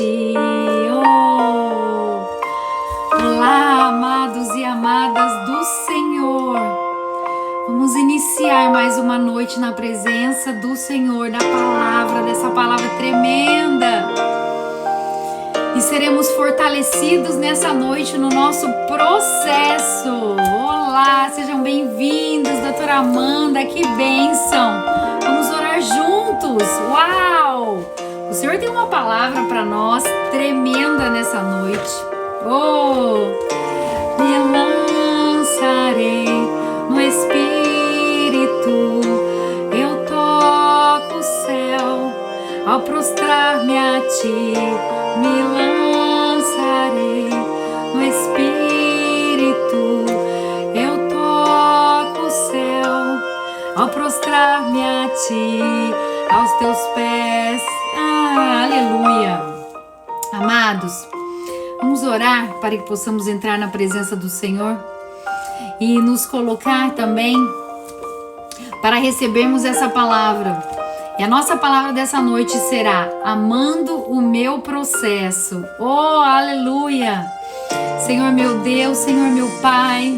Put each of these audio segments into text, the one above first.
ti. Oh. Olá, amados e amadas do Senhor. Vamos iniciar mais uma noite na presença do Senhor, dessa palavra tremenda. E seremos fortalecidos nessa noite no nosso processo. Olá, sejam bem-vindos, doutora Amanda, que bênção. Vamos orar juntos. Uau! O Senhor tem uma palavra para nós tremenda nessa noite. Oh! Me lançarei no Espírito, eu toco o céu ao prostrar-me a ti. Me lançarei no Espírito, eu toco o céu ao prostrar-me a ti, aos teus pés. Aleluia! Amados, vamos orar para que possamos entrar na presença do Senhor e nos colocar também para recebermos essa palavra. E a nossa palavra dessa noite será: amando o meu processo. Oh, aleluia! Senhor meu Deus, Senhor meu Pai,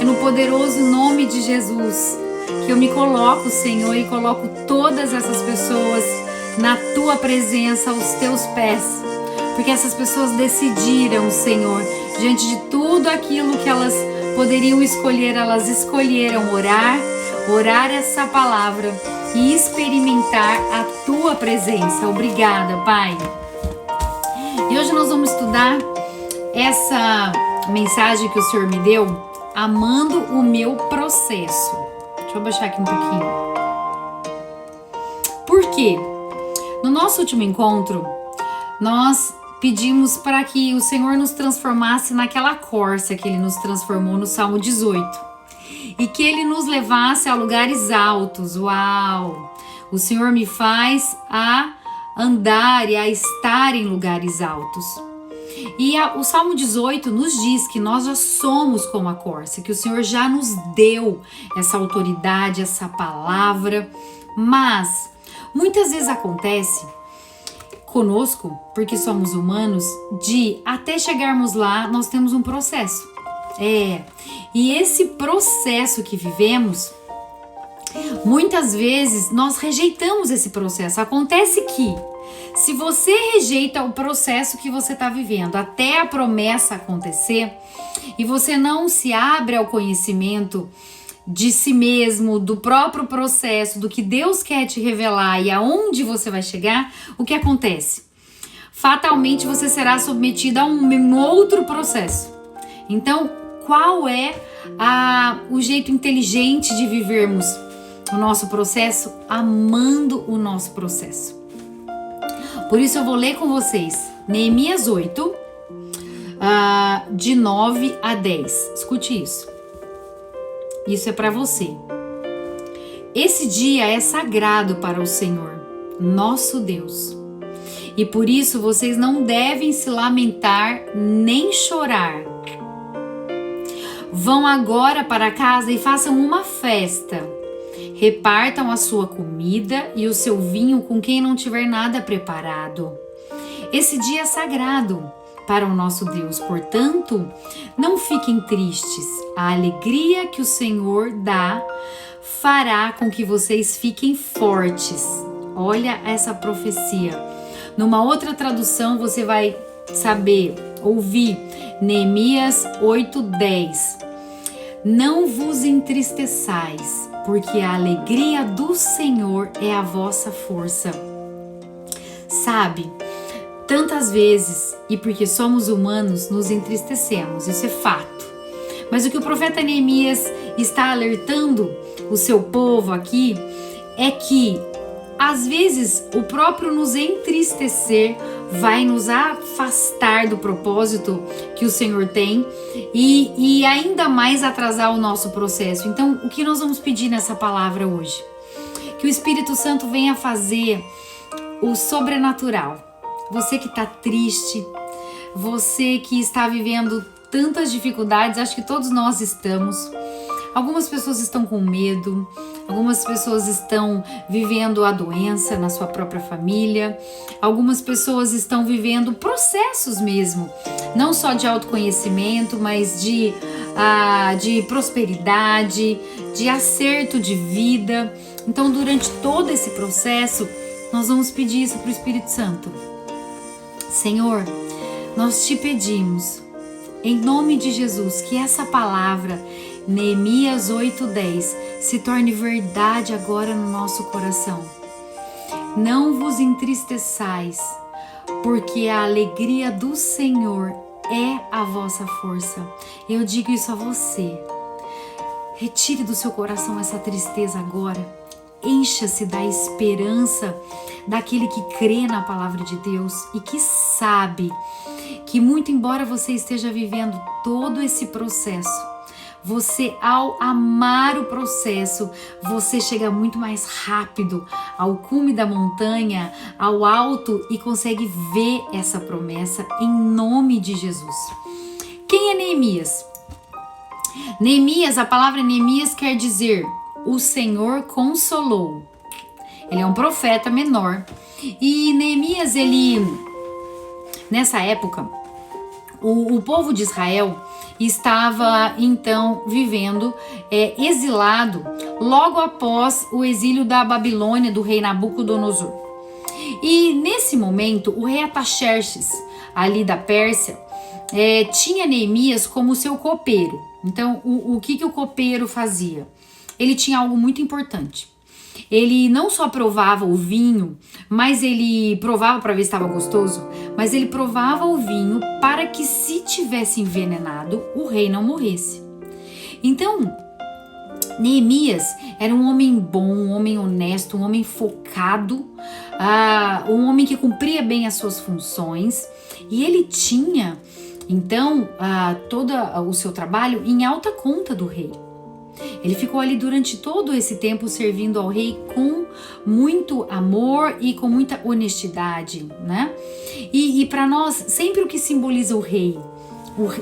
é no poderoso nome de Jesus que eu me coloco, Senhor, e coloco todas essas pessoas na Tua presença, aos Teus pés. Porque essas pessoas decidiram, Senhor, diante de tudo aquilo que elas poderiam escolher, elas escolheram orar essa palavra e experimentar a Tua presença. Obrigada, Pai. E hoje nós vamos estudar essa mensagem que o Senhor me deu, amando o meu processo. Deixa eu baixar aqui um pouquinho. Por quê? No nosso último encontro, nós pedimos para que o Senhor nos transformasse naquela corça que Ele nos transformou no Salmo 18. E que Ele nos levasse a lugares altos. Uau! O Senhor me faz a andar e a estar em lugares altos. E o Salmo 18 nos diz que nós já somos como a corça, que o Senhor já nos deu essa autoridade, essa palavra. Mas muitas vezes acontece conosco, porque somos humanos, de até chegarmos lá nós temos um processo. E esse processo que vivemos, muitas vezes nós rejeitamos esse processo. Acontece que, se você rejeita o processo que você está vivendo até a promessa acontecer, e você não se abre ao conhecimento de si mesmo, do próprio processo, do que Deus quer te revelar e aonde você vai chegar, o que acontece? Fatalmente você será submetido a um outro processo. Então, qual é o jeito inteligente de vivermos o nosso processo? Amando o nosso processo. Por isso eu vou ler com vocês Neemias 8, de 9 a 10. Escute isso. Isso é para você. Esse dia é sagrado para o Senhor, nosso Deus. E por isso vocês não devem se lamentar nem chorar. Vão agora para casa e façam uma festa. Repartam a sua comida e o seu vinho com quem não tiver nada preparado. Esse dia é sagrado para o nosso Deus, portanto, não fiquem tristes. A alegria que o Senhor dá fará com que vocês fiquem fortes. Olha essa profecia. Numa outra tradução você vai ouvir Neemias 8:10. Não vos entristeçais, porque a alegria do Senhor é a vossa força. Sabe, tantas vezes, e porque somos humanos, nos entristecemos, isso é fato. Mas o que o profeta Neemias está alertando o seu povo aqui é que, às vezes, o próprio nos entristecer vai nos afastar do propósito que o Senhor tem e ainda mais atrasar o nosso processo. Então, o que nós vamos pedir nessa palavra hoje? Que o Espírito Santo venha fazer o sobrenatural. Você que está triste, você que está vivendo tantas dificuldades, acho que todos nós estamos. Algumas pessoas estão com medo, algumas pessoas estão vivendo a doença na sua própria família, algumas pessoas estão vivendo processos mesmo, não só de autoconhecimento, mas de prosperidade, de acerto de vida. Então, durante todo esse processo, nós vamos pedir isso para o Espírito Santo. Senhor, nós te pedimos, em nome de Jesus, que essa palavra, Neemias 8:10, se torne verdade agora no nosso coração. Não vos entristeçais, porque a alegria do Senhor é a vossa força. Eu digo isso a você. Retire do seu coração essa tristeza agora. Encha-se da esperança daquele que crê na palavra de Deus e que sabe que, muito embora você esteja vivendo todo esse processo, você, ao amar o processo, você chega muito mais rápido ao cume da montanha, ao alto, e consegue ver essa promessa em nome de Jesus. Quem é Neemias? Neemias, a palavra Neemias quer dizer o Senhor consolou. Ele é um profeta menor. E Neemias, nessa época, o povo de Israel estava então vivendo exilado logo após o exílio da Babilônia do rei Nabucodonosor. E nesse momento o rei Artaxerxes, ali da Pérsia, tinha Neemias como seu copeiro. Então o que o copeiro fazia? Ele tinha algo muito importante. Ele não só provava o vinho, mas ele provava para ver se estava gostoso, mas ele provava o vinho para que, se tivesse envenenado, o rei não morresse. Então, Neemias era um homem bom, um homem honesto, um homem focado, um homem que cumpria bem as suas funções, e ele tinha, então, todo o seu trabalho em alta conta do rei. Ele ficou ali durante todo esse tempo servindo ao rei com muito amor e com muita honestidade, né? E para nós, sempre o que simboliza o rei?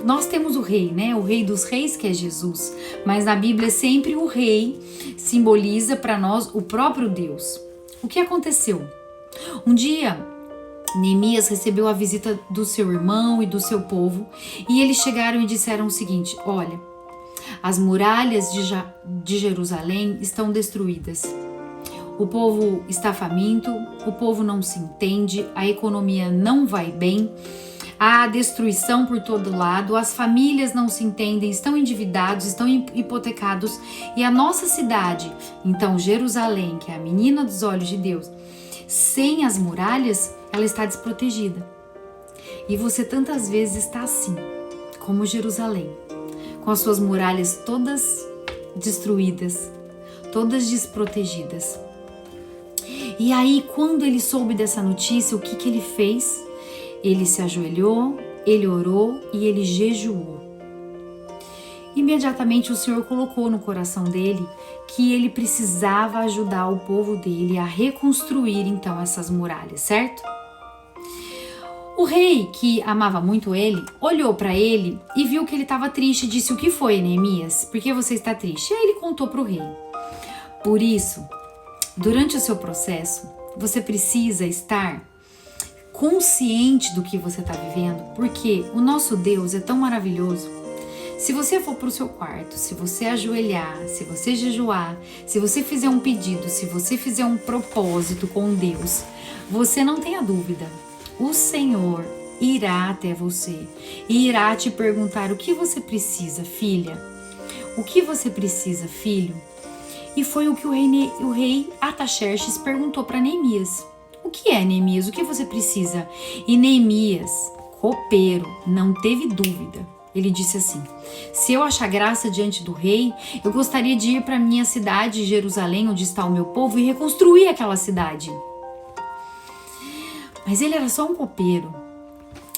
Nós temos o rei, né? O rei dos reis, que é Jesus. Mas na Bíblia sempre o rei simboliza para nós o próprio Deus. O que aconteceu? Um dia, Neemias recebeu a visita do seu irmão e do seu povo, e eles chegaram e disseram o seguinte: olha, as muralhas de Jerusalém estão destruídas. O povo está faminto, o povo não se entende, a economia não vai bem, há destruição por todo lado, as famílias não se entendem, estão endividados, estão hipotecados, e a nossa cidade, então Jerusalém, que é a menina dos olhos de Deus, sem as muralhas, ela está desprotegida. E você tantas vezes está assim, como Jerusalém, com as suas muralhas todas destruídas, todas desprotegidas. E aí, quando ele soube dessa notícia, o que ele fez? Ele se ajoelhou, ele orou e ele jejuou. Imediatamente o Senhor colocou no coração dele que ele precisava ajudar o povo dele a reconstruir então essas muralhas, certo? O rei, que amava muito ele, olhou para ele e viu que ele estava triste e disse: o que foi, Neemias? Por que você está triste? E aí ele contou para o rei. Por isso, durante o seu processo, você precisa estar consciente do que você está vivendo, porque o nosso Deus é tão maravilhoso. Se você for para o seu quarto, se você ajoelhar, se você jejuar, se você fizer um pedido, se você fizer um propósito com Deus, você não tenha dúvida, o Senhor irá até você e irá te perguntar: o que você precisa, filha? O que você precisa, filho? E foi o que o rei Artaxerxes perguntou para Neemias. O que é, Neemias? O que você precisa? E Neemias, copeiro, não teve dúvida. Ele disse assim: se eu achar graça diante do rei, eu gostaria de ir para minha cidade, Jerusalém, onde está o meu povo, e reconstruir aquela cidade. Mas ele era só um copeiro.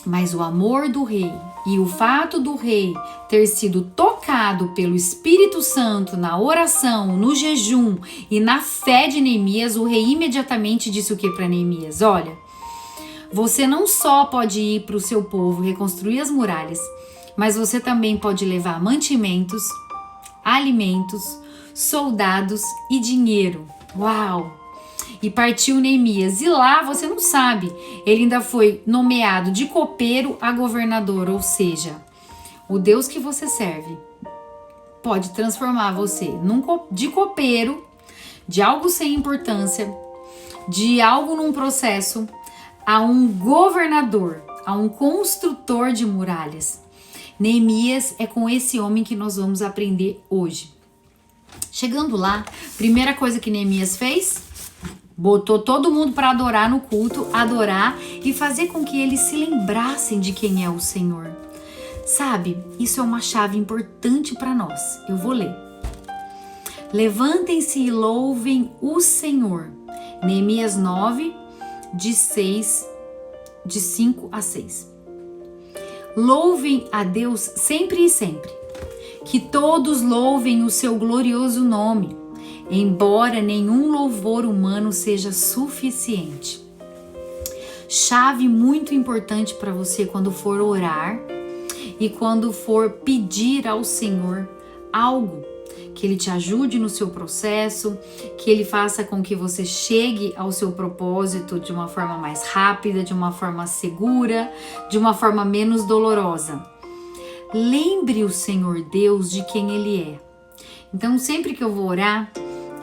Mas o amor do rei e o fato do rei ter sido tocado pelo Espírito Santo na oração, no jejum e na fé de Neemias, o rei imediatamente disse o que para Neemias? Olha, você não só pode ir para o seu povo reconstruir as muralhas, mas você também pode levar mantimentos, alimentos, soldados e dinheiro. Uau! E partiu Neemias. E lá, você não sabe, ele ainda foi nomeado de copeiro a governador, ou seja, o Deus que você serve pode transformar você de copeiro, de algo sem importância, de algo num processo, a um governador, a um construtor de muralhas. Neemias é com esse homem que nós vamos aprender hoje. Chegando lá, primeira coisa que Neemias fez, botou todo mundo para adorar no culto, adorar e fazer com que eles se lembrassem de quem é o Senhor. Sabe, isso é uma chave importante para nós. Eu vou ler. Levantem-se e louvem o Senhor. Neemias 9, de 5 a 6. Louvem a Deus sempre e sempre. Que todos louvem o seu glorioso nome, embora nenhum louvor humano seja suficiente. Chave muito importante para você quando for orar e quando for pedir ao Senhor algo, que Ele te ajude no seu processo, que Ele faça com que você chegue ao seu propósito de uma forma mais rápida, de uma forma segura, de uma forma menos dolorosa. Lembre o Senhor Deus de quem Ele é. Então, sempre que eu vou orar,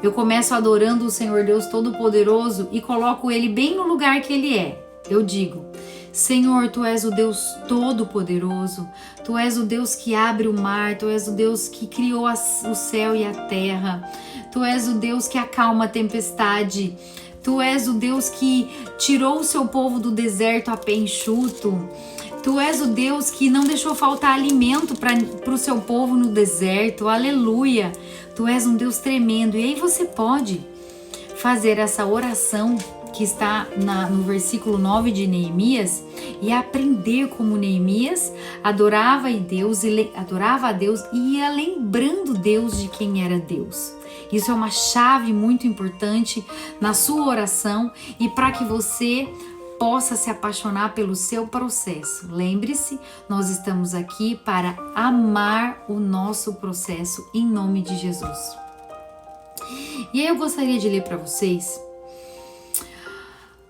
eu começo adorando o Senhor Deus Todo-Poderoso e coloco Ele bem no lugar que Ele é. Eu digo: Senhor, Tu és o Deus Todo-Poderoso, Tu és o Deus que abre o mar, Tu és o Deus que criou o céu e a terra, Tu és o Deus que acalma a tempestade, Tu és o Deus que tirou o seu povo do deserto a pé enxuto, Tu és o Deus que não deixou faltar alimento para o seu povo no deserto, aleluia, Tu és um Deus tremendo. E aí você pode fazer essa oração que está no versículo 9 de Neemias e aprender como Neemias adorava a Deus e ia lembrando Deus de quem era Deus. Isso é uma chave muito importante na sua oração e para que você possa se apaixonar pelo seu processo. Lembre-se, nós estamos aqui para amar o nosso processo em nome de Jesus. E aí eu gostaria de ler para vocês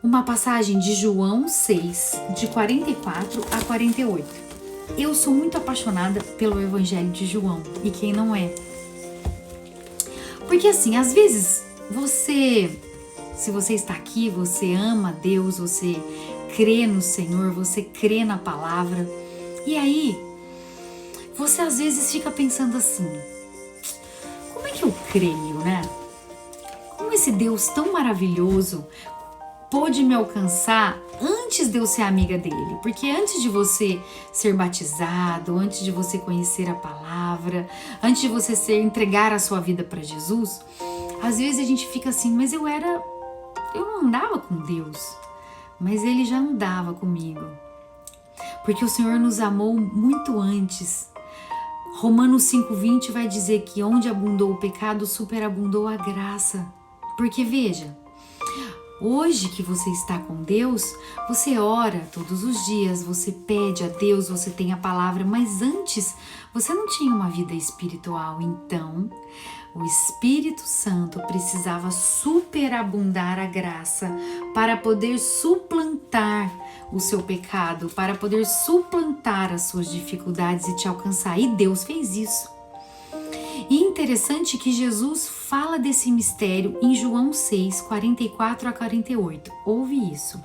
uma passagem de João 6, de 44 a 48. Eu sou muito apaixonada pelo Evangelho de João, e quem não é? Porque assim, às vezes, se você está aqui, você ama Deus, você crê no Senhor, você crê na palavra, e aí, você às vezes fica pensando assim, como é que eu creio, né? Como esse Deus tão maravilhoso pôde me alcançar antes de eu ser amiga dele, porque antes de você ser batizado, antes de você conhecer a palavra, antes de você entregar a sua vida para Jesus, às vezes a gente fica assim, mas eu não andava com Deus, mas Ele já andava comigo, porque o Senhor nos amou muito antes. Romanos 5:20 vai dizer que onde abundou o pecado, superabundou a graça, porque veja, hoje que você está com Deus, você ora todos os dias, você pede a Deus, você tem a palavra, mas antes você não tinha uma vida espiritual, então o Espírito Santo precisava superabundar a graça para poder suplantar o seu pecado, para poder suplantar as suas dificuldades e te alcançar, e Deus fez isso. E interessante que Jesus fala desse mistério em João 6, 44 a 48. Ouve isso.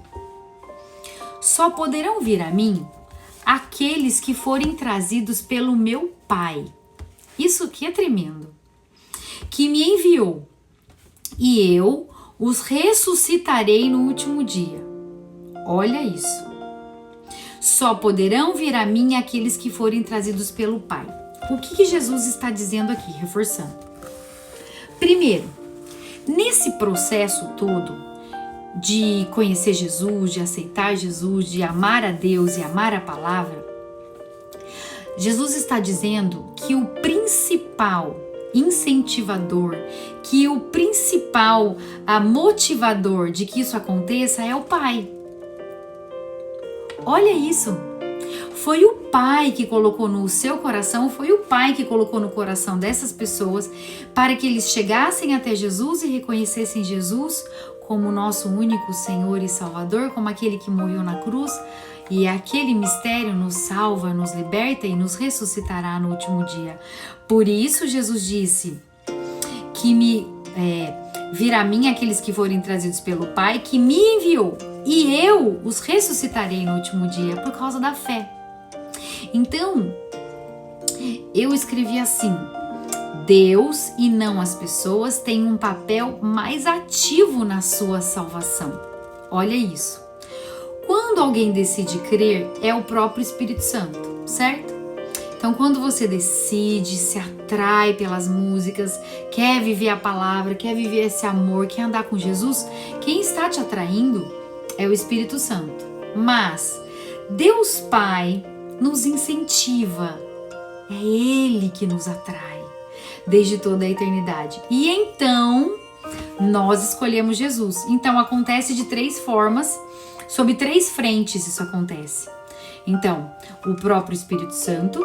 Só poderão vir a mim aqueles que forem trazidos pelo meu Pai. Isso aqui é tremendo. Que me enviou, e eu os ressuscitarei no último dia. Olha isso. Só poderão vir a mim aqueles que forem trazidos pelo Pai. O que Jesus está dizendo aqui, reforçando? Primeiro, nesse processo todo de conhecer Jesus, de aceitar Jesus, de amar a Deus e amar a palavra, Jesus está dizendo que o principal incentivador, que o principal motivador de que isso aconteça é o Pai. Olha isso. Foi o Pai que colocou no seu coração, foi o Pai que colocou no coração dessas pessoas para que eles chegassem até Jesus e reconhecessem Jesus como nosso único Senhor e Salvador, como aquele que morreu na cruz. E aquele mistério nos salva, nos liberta e nos ressuscitará no último dia. Por isso Jesus disse que virá a mim aqueles que forem trazidos pelo Pai, que me enviou, e eu os ressuscitarei no último dia, por causa da fé. Então, eu escrevi assim: Deus e não as pessoas têm um papel mais ativo na sua salvação. Olha isso. Quando alguém decide crer, é o próprio Espírito Santo, certo? Então, quando você decide, se atrai pelas músicas, quer viver a palavra, quer viver esse amor, quer andar com Jesus, quem está te atraindo é o Espírito Santo. Mas Deus Pai nos incentiva, é Ele que nos atrai desde toda a eternidade. E então, nós escolhemos Jesus. Então, acontece de 3 formas, sob 3 frentes isso acontece. Então, o próprio Espírito Santo,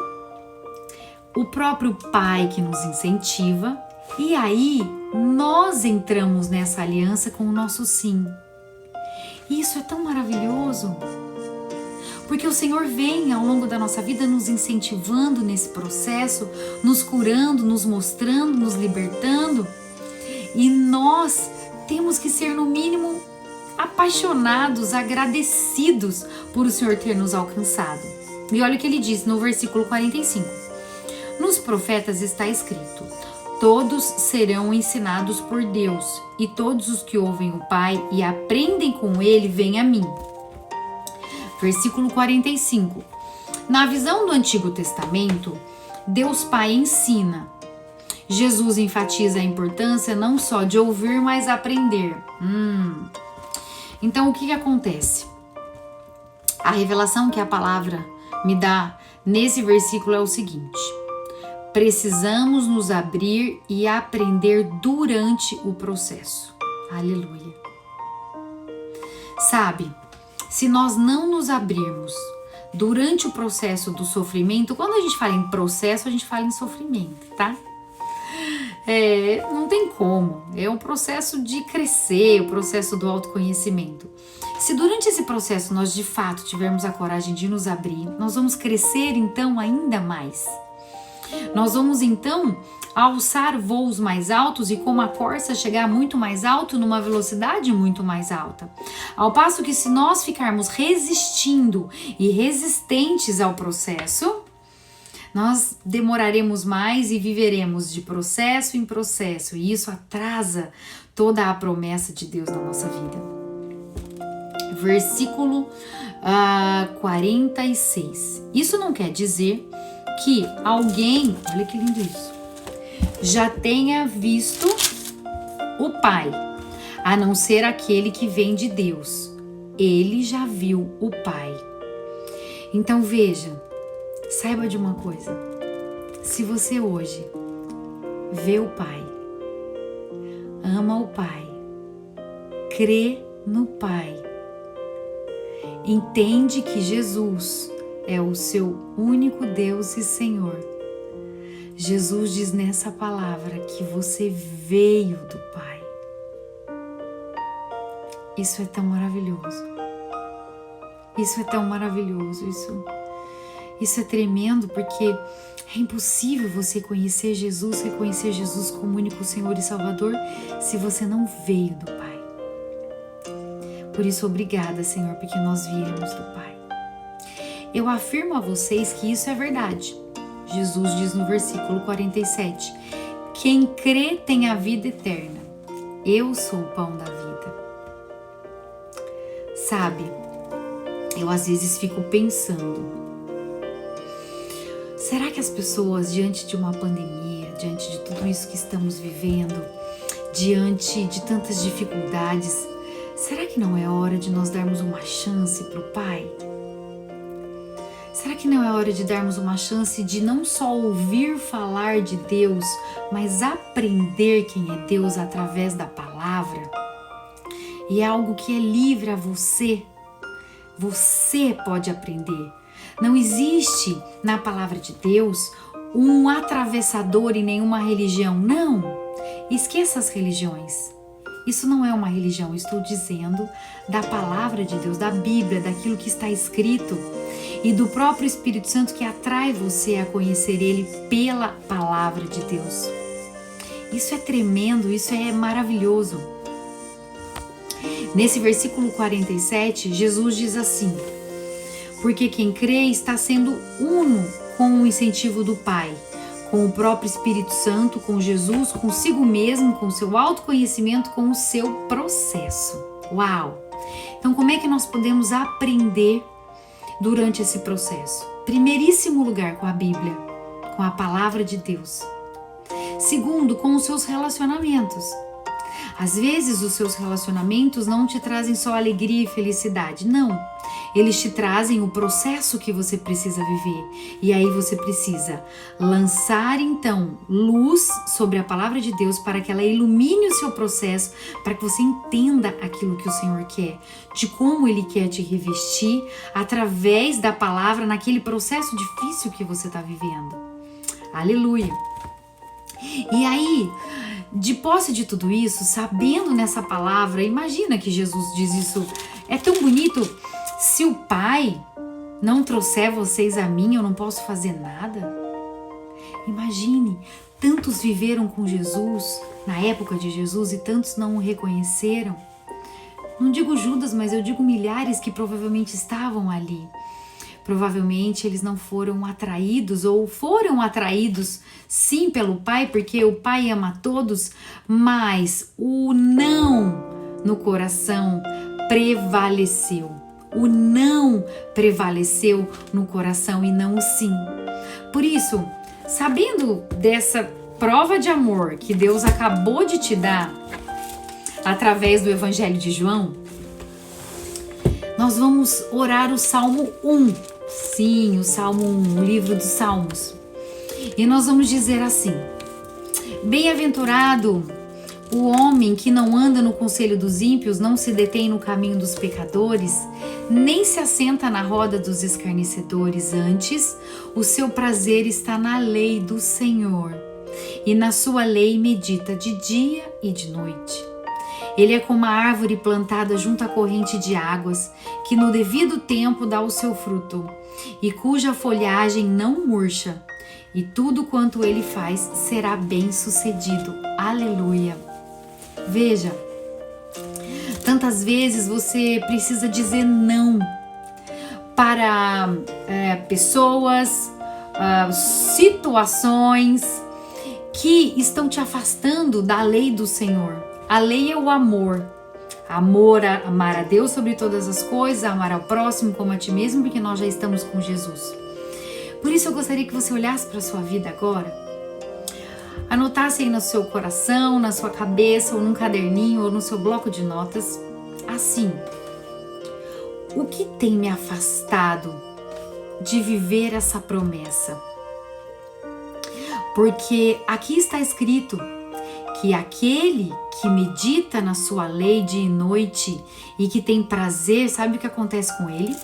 o próprio Pai que nos incentiva, e aí nós entramos nessa aliança com o nosso sim. E isso é tão maravilhoso, porque o Senhor vem ao longo da nossa vida nos incentivando nesse processo, nos curando, nos mostrando, nos libertando, e nós temos que ser no mínimo apaixonados, agradecidos por o Senhor ter nos alcançado. E olha o que ele diz no versículo 45. Nos profetas está escrito: todos serão ensinados por Deus, e todos os que ouvem o Pai e aprendem com ele vêm a mim. Versículo 45. Na visão do Antigo Testamento, Deus Pai ensina. Jesus enfatiza a importância não só de ouvir, mas aprender. Então, o que acontece? A revelação que a palavra me dá nesse versículo é o seguinte: precisamos nos abrir e aprender durante o processo. Aleluia. Sabe, se nós não nos abrirmos durante o processo do sofrimento, quando a gente fala em processo, a gente fala em sofrimento, tá? Não tem como, é um processo de crescer, o processo do autoconhecimento. Se durante esse processo nós de fato tivermos a coragem de nos abrir, nós vamos crescer então ainda mais. Nós vamos então alçar voos mais altos e como a corça chegar muito mais alto numa velocidade muito mais alta. Ao passo que se nós ficarmos resistindo e resistentes ao processo, nós demoraremos mais e viveremos de processo em processo, e isso atrasa toda a promessa de Deus na nossa vida. Versículo 46. Isso não quer dizer que alguém, olha que lindo isso, já tenha visto o Pai, a não ser aquele que vem de Deus. Ele já viu o Pai. Então veja, saiba de uma coisa: se você hoje vê o Pai, ama o Pai, crê no Pai, entende que Jesus é o seu único Deus e Senhor, Jesus diz nessa palavra que você veio do Pai. Isso é tão maravilhoso. Isso é tão maravilhoso. Isso é tremendo, porque é impossível você conhecer Jesus, reconhecer Jesus como único Senhor e Salvador, se você não veio do Pai. Por isso, obrigada, Senhor, porque nós viemos do Pai. Eu afirmo a vocês que isso é verdade. Jesus diz no versículo 47, quem crê tem a vida eterna. Eu sou o pão da vida. Sabe, eu às vezes fico pensando, será que as pessoas, diante de uma pandemia, diante de tudo isso que estamos vivendo, diante de tantas dificuldades, será que não é hora de nós darmos uma chance para o Pai? Será que não é hora de darmos uma chance de não só ouvir falar de Deus, mas aprender quem é Deus através da palavra? E é algo que é livre a você. Você pode aprender. Não existe na palavra de Deus um atravessador em nenhuma religião. Não, esqueça as religiões. Isso não é uma religião, estou dizendo da palavra de Deus, da Bíblia, daquilo que está escrito e do próprio Espírito Santo que atrai você a conhecer Ele pela palavra de Deus. Isso é tremendo, isso é maravilhoso. Nesse versículo 47, Jesus diz assim: porque quem crê está sendo uno com o incentivo do Pai, com o próprio Espírito Santo, com Jesus, consigo mesmo, com o seu autoconhecimento, com o seu processo. Uau! Então, como é que nós podemos aprender durante esse processo? Primeiríssimo lugar, com a Bíblia, com a palavra de Deus. Segundo, com os seus relacionamentos. Às vezes, os seus relacionamentos não te trazem só alegria e felicidade, não. Eles te trazem o processo que você precisa viver. E aí você precisa lançar, então, luz sobre a palavra de Deus para que ela ilumine o seu processo, para que você entenda aquilo que o Senhor quer, de como Ele quer te revestir através da palavra naquele processo difícil que você está vivendo. Aleluia! E aí, de posse de tudo isso, sabendo nessa palavra, imagina que Jesus diz isso, é tão bonito. Se o Pai não trouxer vocês a mim, eu não posso fazer nada. Imagine, tantos viveram com Jesus na época de Jesus e tantos não o reconheceram. Não digo Judas, mas eu digo milhares que provavelmente estavam ali. Provavelmente eles não foram atraídos ou foram atraídos sim pelo Pai, porque o Pai ama todos, mas o não no coração prevaleceu. O não prevaleceu no coração e não o sim. Por isso, sabendo dessa prova de amor que Deus acabou de te dar através do Evangelho de João, nós vamos orar o Salmo 1. Sim, o Salmo 1, o livro dos Salmos. E nós vamos dizer assim: bem-aventurado o homem que não anda no conselho dos ímpios, não se detém no caminho dos pecadores, nem se assenta na roda dos escarnecedores. Antes, o seu prazer está na lei do Senhor, e na sua lei medita de dia e de noite. Ele é como a árvore plantada junto à corrente de águas, que no devido tempo dá o seu fruto, e cuja folhagem não murcha, e tudo quanto ele faz será bem sucedido. Aleluia! Veja, tantas vezes você precisa dizer não para pessoas, situações que estão te afastando da lei do Senhor. A lei é o amor. Amar a Deus sobre todas as coisas, amar ao próximo como a ti mesmo, porque nós já estamos com Jesus. Por isso eu gostaria que você olhasse para a sua vida agora, anotasse aí no seu coração, na sua cabeça, ou num caderninho, ou no seu bloco de notas, assim: o que tem me afastado de viver essa promessa? Porque aqui está escrito que aquele que medita na sua lei dia e noite e que tem prazer, sabe o que acontece com ele?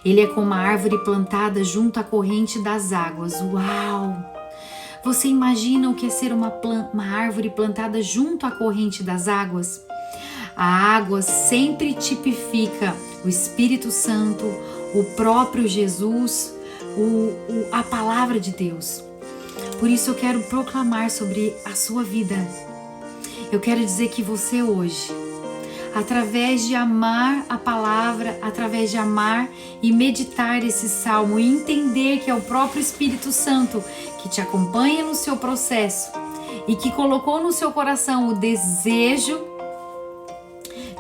Ele é como uma árvore plantada junto à corrente das águas. Uau! Você imagina o que é ser uma árvore plantada junto à corrente das águas? A água sempre tipifica o Espírito Santo, o próprio Jesus, a palavra de Deus. Por isso eu quero proclamar sobre a sua vida. Eu quero dizer que você hoje, através de amar a palavra, através de amar e meditar esse salmo e entender que é o próprio Espírito Santo que te acompanha no seu processo e que colocou no seu coração o desejo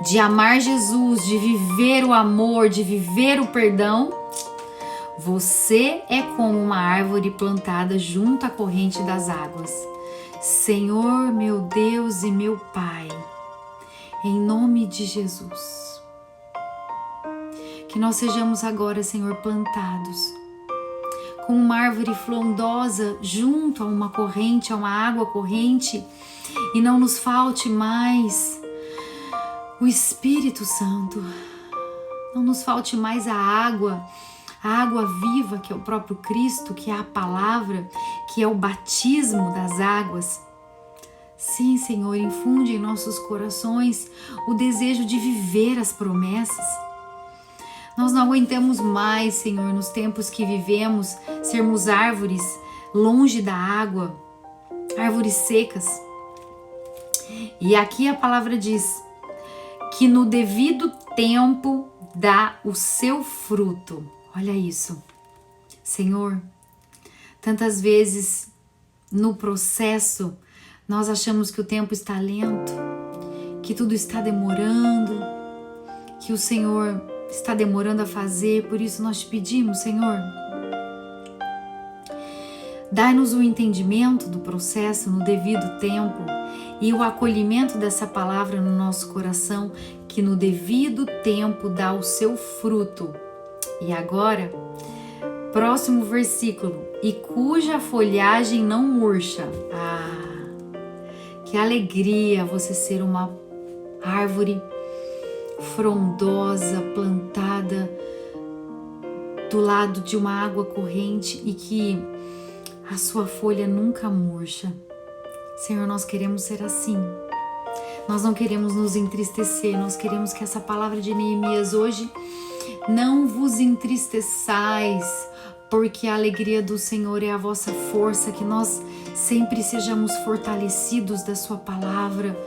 de amar Jesus, de viver o amor, de viver o perdão, você é como uma árvore plantada junto à corrente das águas. Senhor, meu Deus e meu Pai, em nome de Jesus, que nós sejamos agora, Senhor, plantados como uma árvore frondosa junto a uma corrente, a uma água corrente, e não nos falte mais o Espírito Santo, não nos falte mais a água, a água viva, que é o próprio Cristo, que é a palavra, que é o batismo das águas. Sim, Senhor, infunde em nossos corações o desejo de viver as promessas. Nós não aguentamos mais, Senhor, nos tempos que vivemos, sermos árvores longe da água, árvores secas. E aqui a palavra diz que no devido tempo dá o seu fruto. Olha isso. Senhor, tantas vezes no processo nós achamos que o tempo está lento, que tudo está demorando, que o Senhor está demorando a fazer, por isso nós te pedimos, Senhor, dai-nos o entendimento do processo no devido tempo e o acolhimento dessa palavra no nosso coração, que no devido tempo dá o seu fruto. E agora, próximo versículo, e cuja folhagem não murcha. Que alegria você ser uma árvore frondosa, plantada do lado de uma água corrente e que a sua folha nunca murcha. Senhor, nós queremos ser assim. Nós não queremos nos entristecer, nós queremos que essa palavra de Neemias hoje: não vos entristeçais, porque a alegria do Senhor é a vossa força, que nós sempre sejamos fortalecidos da sua palavra,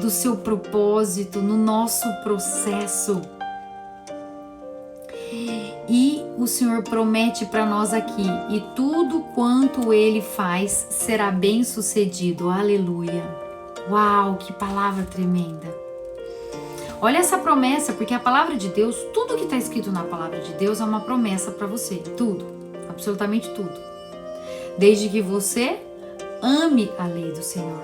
do seu propósito, no nosso processo. E o Senhor promete para nós aqui: e tudo quanto Ele faz será bem sucedido. Aleluia! Uau, que palavra tremenda! Olha essa promessa, porque a palavra de Deus, tudo que está escrito na palavra de Deus é uma promessa para você. Tudo, absolutamente tudo. Desde que você ame a lei do Senhor.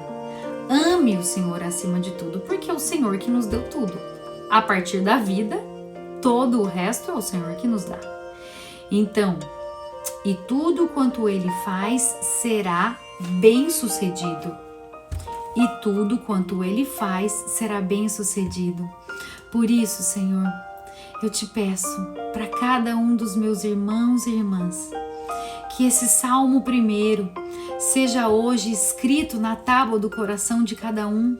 Ame o Senhor acima de tudo, porque é o Senhor que nos deu tudo. A partir da vida, todo o resto é o Senhor que nos dá. Então, e tudo quanto Ele faz será bem sucedido. E tudo quanto Ele faz será bem sucedido. Por isso, Senhor, eu te peço para cada um dos meus irmãos e irmãs, que esse Salmo 1 seja hoje escrito na tábua do coração de cada um,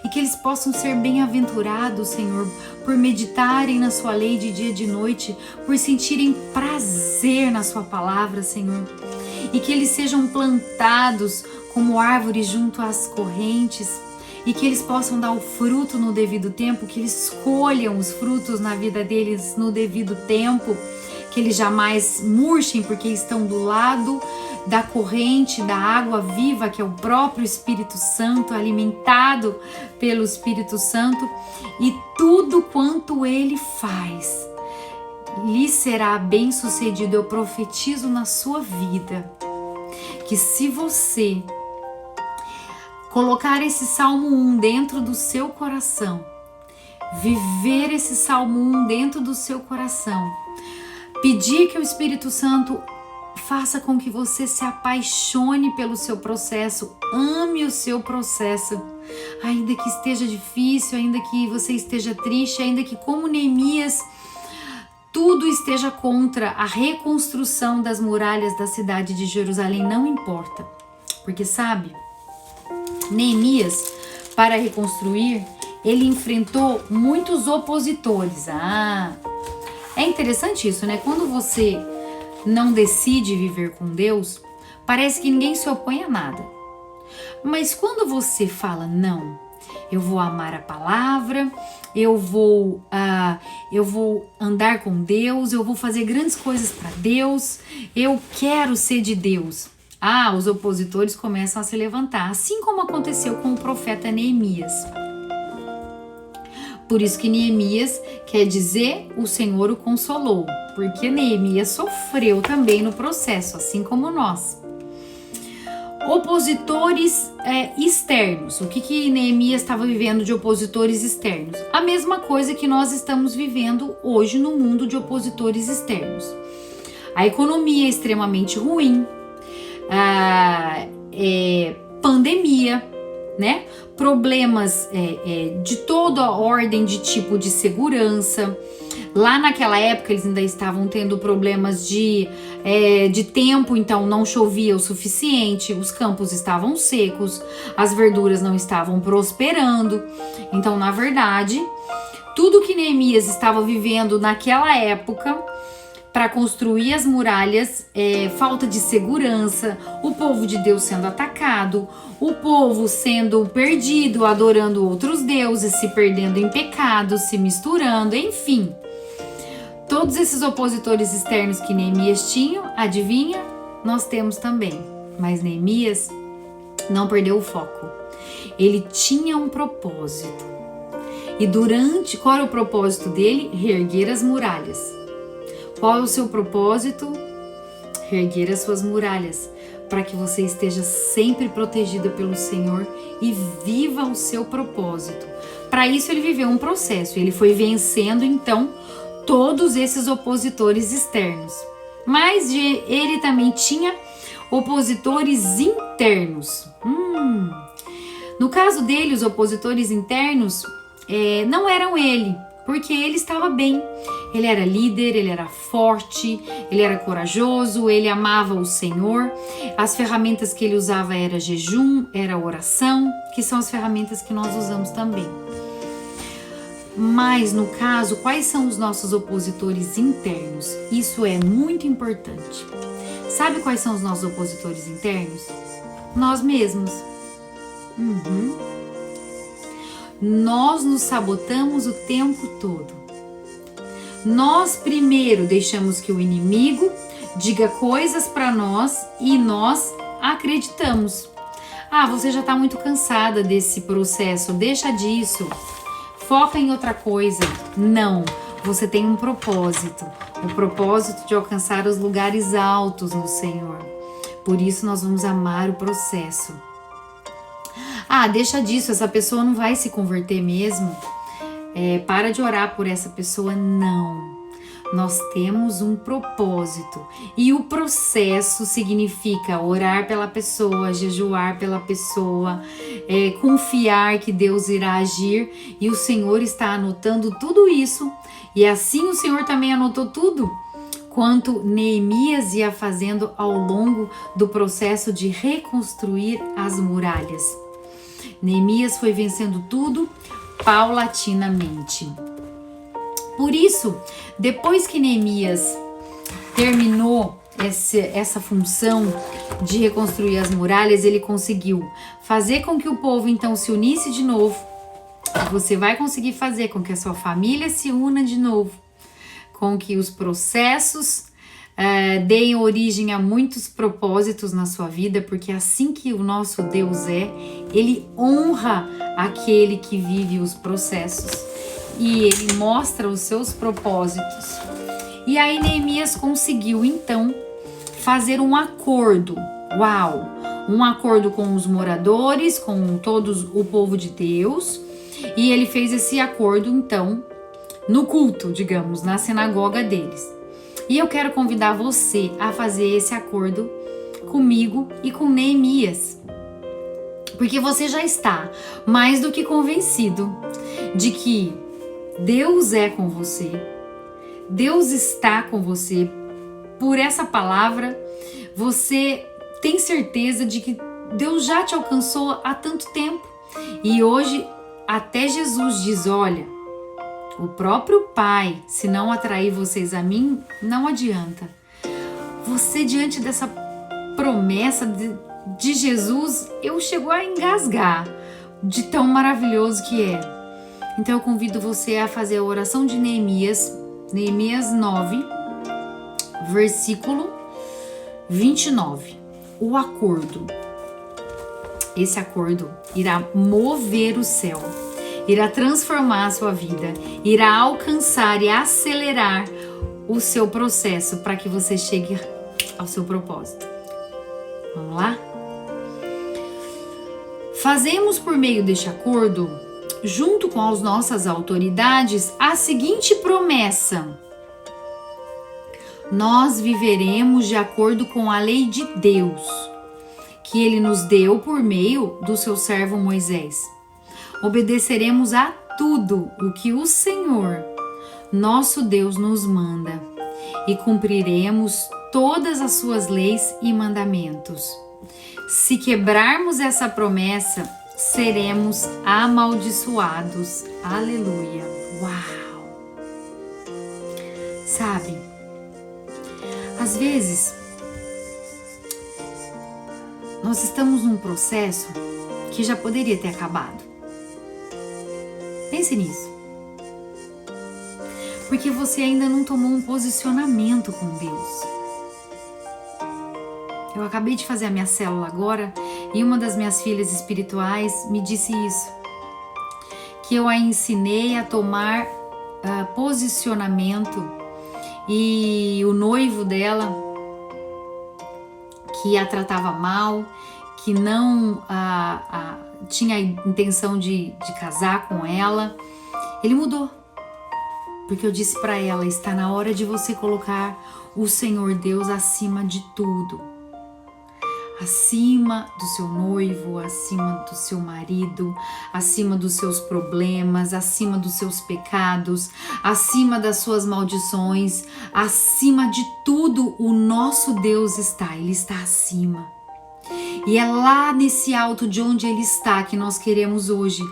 e que eles possam ser bem-aventurados, Senhor, por meditarem na sua lei de dia e de noite, por sentirem prazer na sua palavra, Senhor, e que eles sejam plantados como árvores junto às correntes, e que eles possam dar o fruto no devido tempo, que eles escolham os frutos na vida deles no devido tempo, que eles jamais murchem, porque estão do lado da corrente, da água viva, que é o próprio Espírito Santo, alimentado pelo Espírito Santo, e tudo quanto Ele faz lhe será bem sucedido. Eu profetizo na sua vida, que se você colocar esse Salmo 1 dentro do seu coração, viver esse Salmo 1 dentro do seu coração, pedir que o Espírito Santo faça com que você se apaixone pelo seu processo, ame o seu processo, ainda que esteja difícil, ainda que você esteja triste, ainda que, como Neemias, tudo esteja contra a reconstrução das muralhas da cidade de Jerusalém, não importa, porque sabe, Neemias, para reconstruir, ele enfrentou muitos opositores. É interessante isso, né? Quando você não decide viver com Deus, parece que ninguém se opõe a nada. Mas quando você fala, não, eu vou amar a palavra, eu vou andar com Deus, eu vou fazer grandes coisas para Deus, eu quero ser de Deus. Os opositores começam a se levantar, assim como aconteceu com o profeta Neemias. Por isso que Neemias quer dizer o Senhor o consolou, porque Neemias sofreu também no processo, assim como nós. Opositores externos. O que Neemias estava vivendo de opositores externos? A mesma coisa que nós estamos vivendo hoje no mundo de opositores externos. A economia é extremamente ruim, pandemia, né? Problemas de toda a ordem de tipo de segurança, Lá naquela época eles ainda estavam tendo problemas de tempo, então não chovia o suficiente, os campos estavam secos, as verduras não estavam prosperando. Então, na verdade, tudo que Neemias estava vivendo naquela época para construir as muralhas, falta de segurança, o povo de Deus sendo atacado, o povo sendo perdido, adorando outros deuses, se perdendo em pecados, se misturando, enfim. Todos esses opositores externos que Neemias tinha, adivinha? Nós temos também. Mas Neemias não perdeu o foco. Ele tinha um propósito. E qual era o propósito dele? Reerguer as muralhas. Qual é o seu propósito? Reerguer as suas muralhas, para que você esteja sempre protegida pelo Senhor e viva o seu propósito. Para isso ele viveu um processo, ele foi vencendo então todos esses opositores externos. Mas ele também tinha opositores internos. No caso dele, os opositores internos não eram ele, porque ele estava bem. Ele era líder, ele era forte, ele era corajoso, ele amava o Senhor. As ferramentas que ele usava era jejum, era oração, que são as ferramentas que nós usamos também. Mas, no caso, quais são os nossos opositores internos? Isso é muito importante. Sabe quais são os nossos opositores internos? Nós mesmos. Nós nos sabotamos o tempo todo. Nós primeiro deixamos que o inimigo diga coisas para nós e nós acreditamos. Você já está muito cansada desse processo, deixa disso. Foca em outra coisa. Não, você tem um propósito. O propósito de alcançar os lugares altos no Senhor. Por isso nós vamos amar o processo. Deixa disso, essa pessoa não vai se converter mesmo. Para de orar por essa pessoa. Não. Nós temos um propósito. E o processo significa orar pela pessoa, jejuar pela pessoa, confiar que Deus irá agir. E o Senhor está anotando tudo isso. E assim o Senhor também anotou tudo quanto Neemias ia fazendo ao longo do processo de reconstruir as muralhas. Neemias foi vencendo tudo paulatinamente. Por isso, depois que Neemias terminou essa função de reconstruir as muralhas, ele conseguiu fazer com que o povo então se unisse de novo. Você vai conseguir fazer com que a sua família se una de novo, com que os processos deem origem a muitos propósitos na sua vida, porque assim que o nosso Deus ele honra aquele que vive os processos e ele mostra os seus propósitos. E aí Neemias conseguiu então fazer um acordo, um acordo com os moradores, com todo o povo de Deus, e ele fez esse acordo então no culto, digamos, na sinagoga deles. E eu quero convidar você a fazer esse acordo comigo e com Neemias, porque você já está mais do que convencido de que Deus é com você, Deus está com você. Por essa palavra, você tem certeza de que Deus já te alcançou há tanto tempo. E hoje, até Jesus diz, olha, o próprio Pai, se não atrair vocês a mim, não adianta. Você, diante dessa promessa de Jesus, eu chego a engasgar de tão maravilhoso que é. Então eu convido você a fazer a oração de Neemias 9, versículo 29. O acordo. Esse acordo irá mover o céu, irá transformar a sua vida, irá alcançar e acelerar o seu processo para que você chegue ao seu propósito. Vamos lá? Fazemos por meio deste acordo, junto com as nossas autoridades, a seguinte promessa: nós viveremos de acordo com a lei de Deus, que Ele nos deu por meio do seu servo Moisés. Obedeceremos a tudo o que o Senhor, nosso Deus nos manda, e cumpriremos todas as suas leis e mandamentos. Se quebrarmos essa promessa, seremos amaldiçoados. Aleluia! Uau! Sabe, às vezes nós estamos num processo que já poderia ter acabado. Pense nisso. Porque você ainda não tomou um posicionamento com Deus. Eu acabei de fazer a minha célula agora e uma das minhas filhas espirituais me disse isso. Que eu a ensinei a tomar posicionamento, e o noivo dela, que a tratava mal, que não tinha a intenção de casar com ela, ele mudou. Porque eu disse para ela, está na hora de você colocar o Senhor Deus acima de tudo. Acima do seu noivo, acima do seu marido, acima dos seus problemas, acima dos seus pecados, acima das suas maldições, acima de tudo o nosso Deus está, Ele está acima. E é lá nesse alto de onde Ele está que nós queremos hoje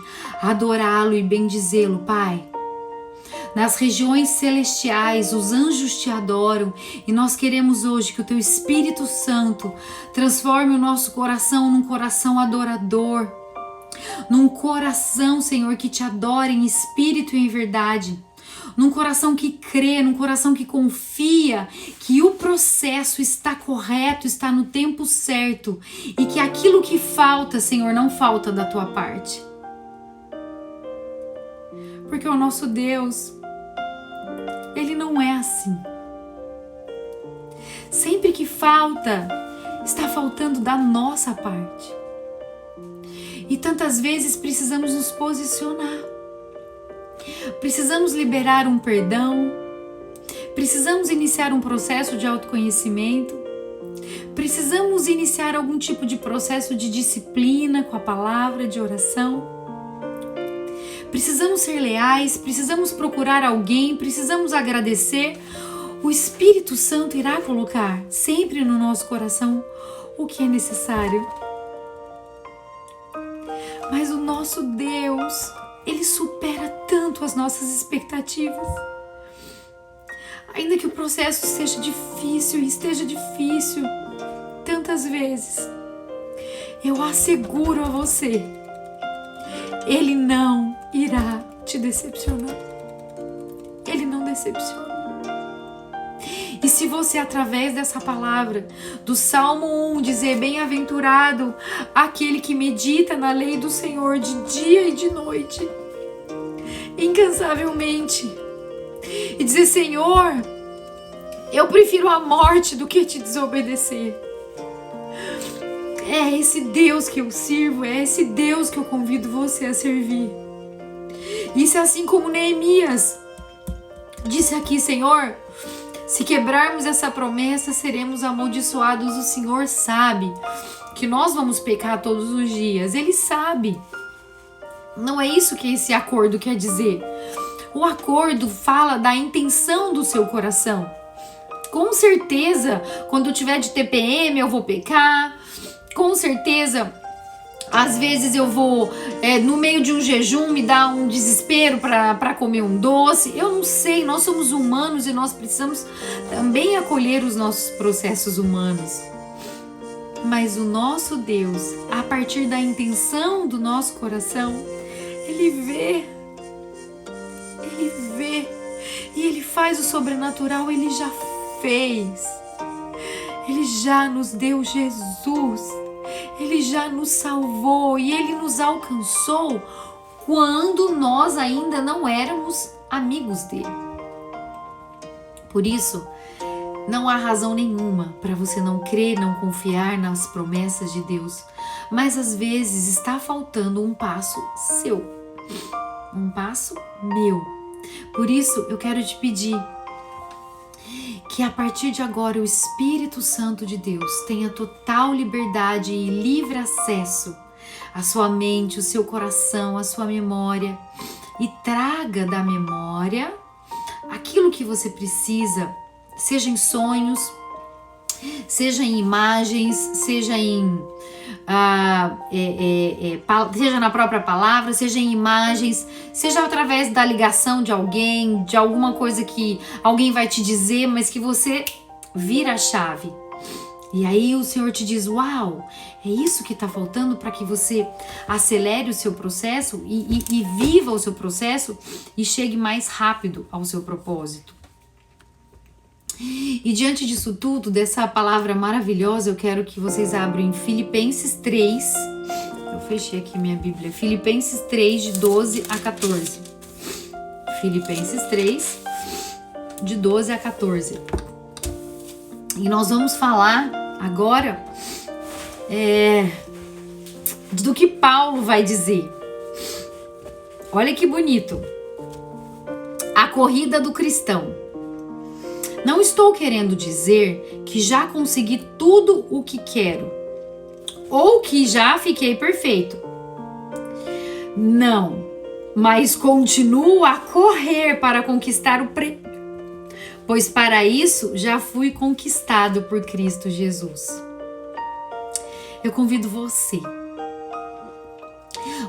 adorá-lo e bendizê-lo, Pai. Nas regiões celestiais, os anjos te adoram e nós queremos hoje que o Teu Espírito Santo transforme o nosso coração num coração adorador, num coração, Senhor, que te adora em espírito e em verdade, num coração que crê, num coração que confia que o processo está correto, está no tempo certo e que aquilo que falta, Senhor, não falta da Tua parte. Porque o nosso Deus, Ele não é assim. Sempre que falta, está faltando da nossa parte. E tantas vezes precisamos nos posicionar. Precisamos liberar um perdão. Precisamos iniciar um processo de autoconhecimento. Precisamos iniciar algum tipo de processo de disciplina com a palavra, de oração. Precisamos ser leais, precisamos procurar alguém, precisamos agradecer. O Espírito Santo irá colocar sempre no nosso coração o que é necessário. Mas o nosso Deus, Ele supera tanto as nossas expectativas. Ainda que o processo seja difícil e esteja difícil tantas vezes, eu asseguro a você, Ele não irá te decepcionar. Ele não decepciona. E se você, através dessa palavra do Salmo 1, dizer: bem-aventurado aquele que medita na lei do Senhor de dia e de noite, incansavelmente, e dizer: Senhor, eu prefiro a morte do que te desobedecer. É esse Deus que eu sirvo, é esse Deus que eu convido você a servir. Isso é assim como Neemias disse aqui: Senhor, se quebrarmos essa promessa, seremos amaldiçoados. O Senhor sabe que nós vamos pecar todos os dias. Ele sabe. Não é isso que esse acordo quer dizer. O acordo fala da intenção do seu coração. Com certeza, quando eu tiver de TPM, eu vou pecar. Com certeza, às vezes eu vou, no meio de um jejum, me dá um desespero para comer um doce. Eu não sei, nós somos humanos e nós precisamos também acolher os nossos processos humanos. Mas o nosso Deus, a partir da intenção do nosso coração, Ele vê e Ele faz o sobrenatural. Ele já fez. Ele já nos deu Jesus. Ele já nos salvou e Ele nos alcançou quando nós ainda não éramos amigos dele. Por isso, não há razão nenhuma para você não crer, não confiar nas promessas de Deus. Mas às vezes está faltando um passo seu, um passo meu. Por isso, eu quero te pedir que a partir de agora o Espírito Santo de Deus tenha total liberdade e livre acesso à sua mente, o seu coração, a sua memória, e traga da memória aquilo que você precisa, seja em sonhos, seja em imagens, seja seja na própria palavra, seja em imagens, seja através da ligação de alguém, de alguma coisa que alguém vai te dizer, mas que você vira a chave. E aí o Senhor te diz, uau, é isso que está faltando para que você acelere o seu processo e viva o seu processo e chegue mais rápido ao seu propósito. E diante disso tudo, dessa palavra maravilhosa, eu quero que vocês abram em Filipenses 3. Eu fechei aqui minha Bíblia. Filipenses 3, de 12 a 14. Filipenses 3, de 12 a 14. E nós vamos falar agora do que Paulo vai dizer. Olha que bonito. A corrida do cristão. Não estou querendo dizer que já consegui tudo o que quero ou que já fiquei perfeito. Não, mas continuo a correr para conquistar o prêmio, pois para isso já fui conquistado por Cristo Jesus. Eu convido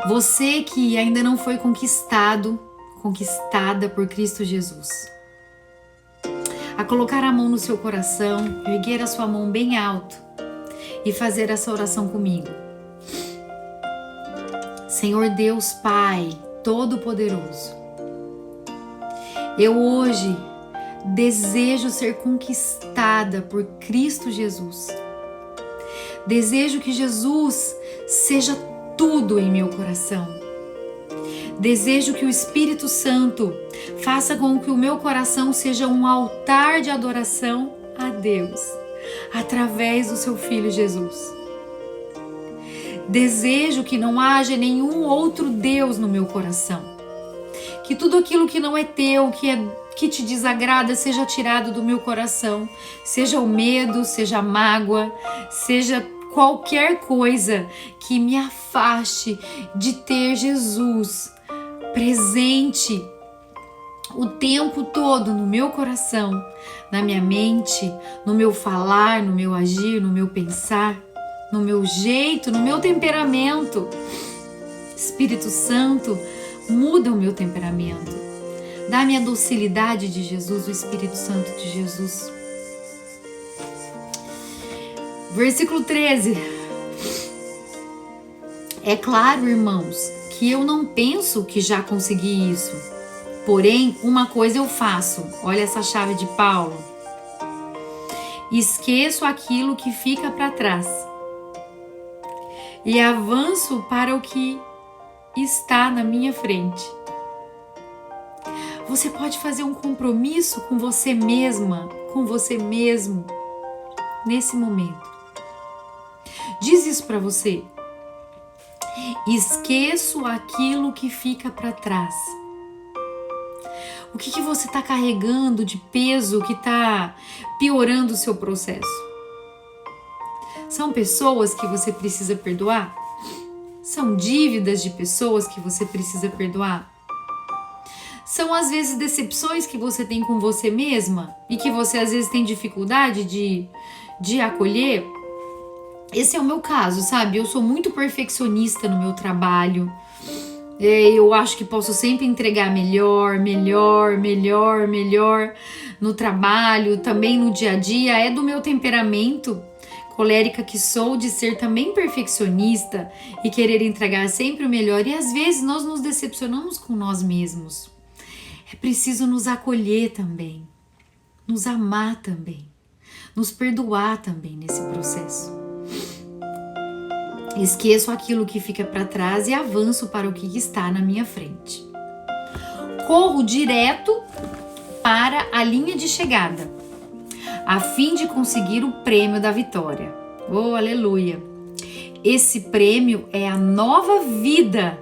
você que ainda não foi conquistada por Cristo Jesus, a colocar a mão no seu coração, erguer a sua mão bem alto e fazer essa oração comigo. Senhor Deus Pai Todo-Poderoso, eu hoje desejo ser conquistada por Cristo Jesus. Desejo que Jesus seja tudo em meu coração. Desejo que o Espírito Santo faça com que o meu coração seja um altar de adoração a Deus, através do seu Filho Jesus. Desejo que não haja nenhum outro Deus no meu coração. Que tudo aquilo que não é teu, que te desagrada, seja tirado do meu coração. Seja o medo, seja a mágoa, seja qualquer coisa que me afaste de ter Jesus presente o tempo todo no meu coração, na minha mente, no meu falar, no meu agir, no meu pensar, no meu jeito, no meu temperamento. Espírito Santo, muda o meu temperamento. Dá-me a docilidade de Jesus, o Espírito Santo de Jesus. Versículo 13. É claro, irmãos, que eu não penso que já consegui isso. Porém, uma coisa eu faço. Olha essa chave de Paulo. Esqueço aquilo que fica para trás e avanço para o que está na minha frente. Você pode fazer um compromisso com você mesma, com você mesmo, nesse momento. Diz isso para você. Esqueço aquilo que fica para trás. O que você está carregando de peso que está piorando o seu processo? São pessoas que você precisa perdoar? São dívidas de pessoas que você precisa perdoar? São às vezes decepções que você tem com você mesma e que você às vezes tem dificuldade de acolher? Esse é o meu caso, sabe? Eu sou muito perfeccionista no meu trabalho. Eu acho que posso sempre entregar melhor no trabalho, também no dia a dia. É do meu temperamento colérica que sou, de ser também perfeccionista e querer entregar sempre o melhor. E às vezes nós nos decepcionamos com nós mesmos. É preciso nos acolher também, nos amar também, nos perdoar também nesse processo. Esqueço aquilo que fica para trás e avanço para o que está na minha frente. Corro direto para a linha de chegada, a fim de conseguir o prêmio da vitória. Oh, aleluia! Esse prêmio é a nova vida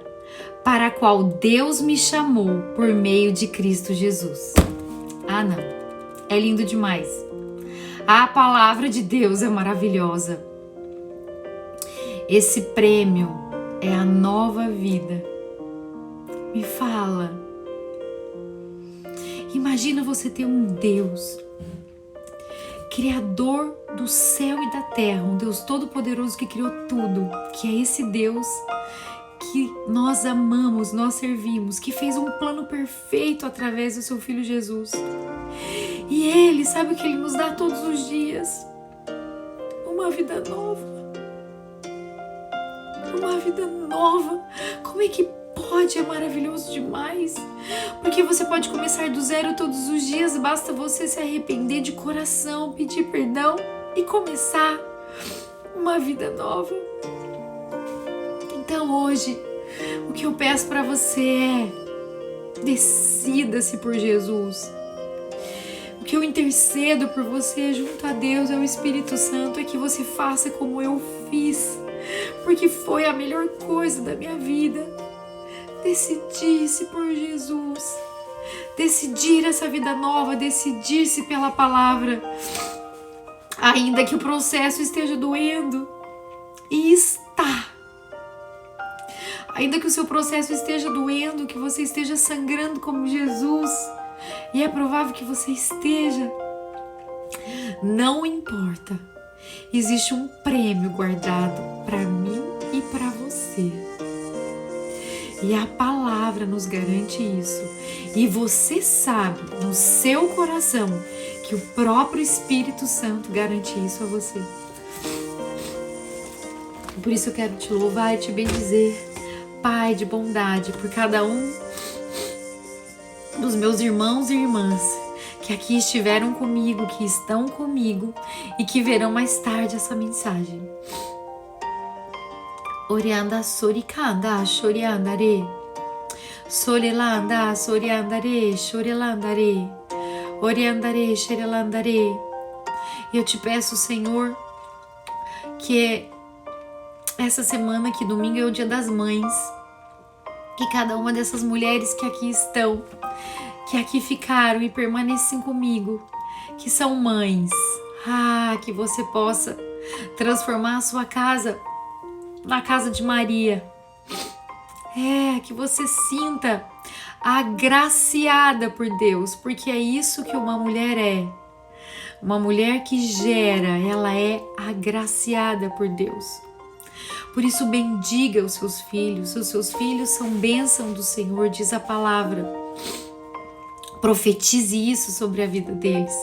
para a qual Deus me chamou por meio de Cristo Jesus. Ah, não! É lindo demais! A palavra de Deus é maravilhosa. Esse prêmio é a nova vida. Me fala. Imagina você ter um Deus, Criador do céu e da terra, um Deus todo-poderoso que criou tudo, que é esse Deus que nós amamos, nós servimos, que fez um plano perfeito através do seu Filho Jesus. E Ele, sabe o que Ele nos dá todos os dias? Uma vida nova. Uma vida nova. Como é que pode? É maravilhoso demais. Porque você pode começar do zero todos os dias. Basta você se arrepender de coração, pedir perdão e começar uma vida nova. Então hoje, o que eu peço para você é: decida-se por Jesus. O que eu intercedo por você junto a Deus, ao Espírito Santo, é que você faça como eu fiz, porque foi a melhor coisa da minha vida. Decidir-se por Jesus, decidir essa vida nova, decidir-se pela palavra, ainda que o processo esteja doendo, e está. Ainda que o seu processo esteja doendo, que você esteja sangrando como Jesus, e é provável que você esteja, não importa, existe um prêmio guardado para mim e para você. E a palavra nos garante isso. E você sabe no seu coração que o próprio Espírito Santo garante isso a você. Por isso eu quero te louvar e te bendizer, Pai de bondade, por cada um dos meus irmãos e irmãs que aqui estiveram comigo, que estão comigo e que verão mais tarde essa mensagem. Orianda sorikanda shoriandare, solelanda soriandare, shorelandare, oriandare sherelandare. E eu te peço, Senhor, que essa semana, que domingo é o Dia das Mães, que cada uma dessas mulheres que aqui estão, que aqui ficaram e permanecem comigo, que são mães, que você possa transformar a sua casa na casa de Maria. Que você sinta agraciada por Deus, porque é isso que uma mulher é. Uma mulher que gera, ela é agraciada por Deus. Por isso, bendiga os seus filhos são bênção do Senhor, diz a palavra. Profetize isso sobre a vida deles.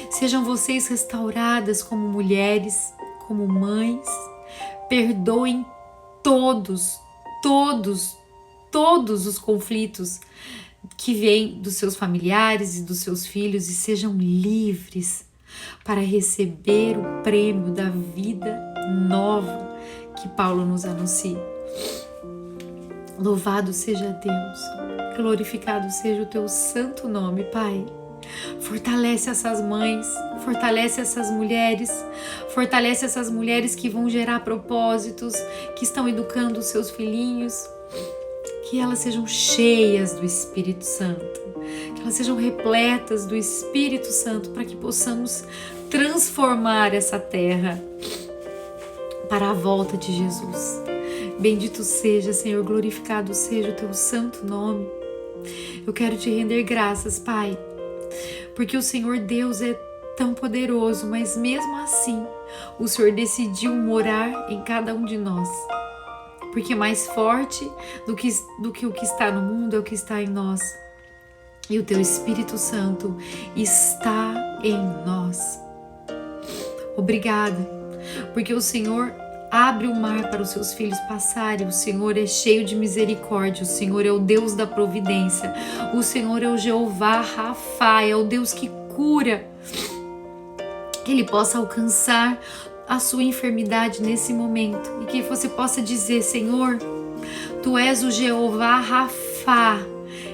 Sejam vocês restauradas como mulheres, como mães. Perdoem todos os conflitos que vêm dos seus familiares e dos seus filhos, e sejam livres para receber o prêmio da vida nova que Paulo nos anuncia. Louvado seja Deus, glorificado seja o teu santo nome, Pai. Fortalece essas mães, fortalece essas mulheres que vão gerar propósitos, que estão educando os seus filhinhos, que elas sejam cheias do Espírito Santo, que elas sejam repletas do Espírito Santo, para que possamos transformar essa terra para a volta de Jesus. Bendito seja, Senhor, glorificado seja o teu santo nome. Eu quero te render graças, Pai, porque o Senhor Deus é tão poderoso, mas mesmo assim o Senhor decidiu morar em cada um de nós, porque mais forte do que o que está no mundo é o que está em nós, e o teu Espírito Santo está em nós. Obrigada, porque o Senhor abre o mar para os seus filhos passarem. O Senhor é cheio de misericórdia. O Senhor é o Deus da providência. O Senhor é o Jeová Rafa, é o Deus que cura. Que Ele possa alcançar a sua enfermidade nesse momento e que você possa dizer: Senhor, Tu és o Jeová Rafa,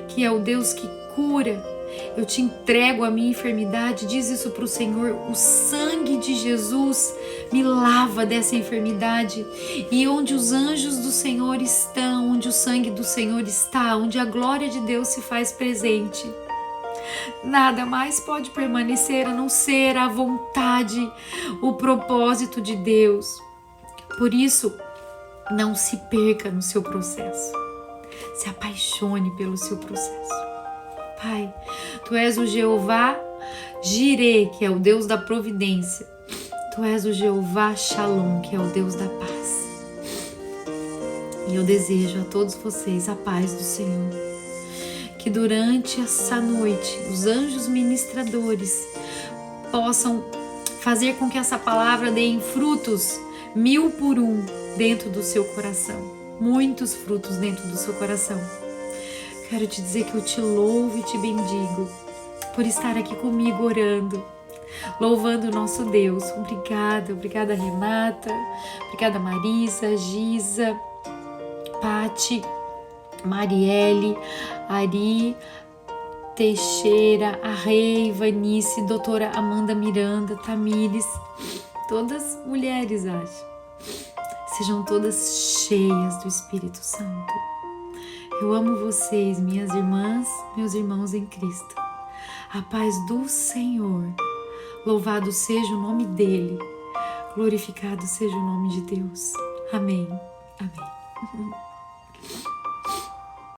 que é o Deus que cura. Eu te entrego a minha enfermidade. Diz isso para o Senhor. O sangue de Jesus me lava dessa enfermidade. E onde os anjos do Senhor estão, onde o sangue do Senhor está, onde a glória de Deus se faz presente, nada mais pode permanecer a não ser a vontade, o propósito de Deus. Por isso, não se perca no seu processo. Se apaixone pelo seu processo. Pai, Tu és o Jeová Jirê, que é o Deus da providência. Tu és o Jeová Shalom, que é o Deus da paz. E eu desejo a todos vocês a paz do Senhor. Que durante essa noite os anjos ministradores possam fazer com que essa palavra dê frutos 1000 por 1 dentro do seu coração. Muitos frutos dentro do seu coração. Quero te dizer que eu te louvo e te bendigo por estar aqui comigo orando, louvando o nosso Deus. Obrigada Renata, obrigada Marisa, Giza, Pati, Marielle, Ari, Teixeira, Arrei, Vanice, doutora Amanda Miranda, Tamires, todas mulheres, acho. Sejam todas cheias do Espírito Santo. Eu amo vocês, minhas irmãs, meus irmãos em Cristo. A paz do Senhor. Louvado seja o nome dEle. Glorificado seja o nome de Deus. Amém. Amém.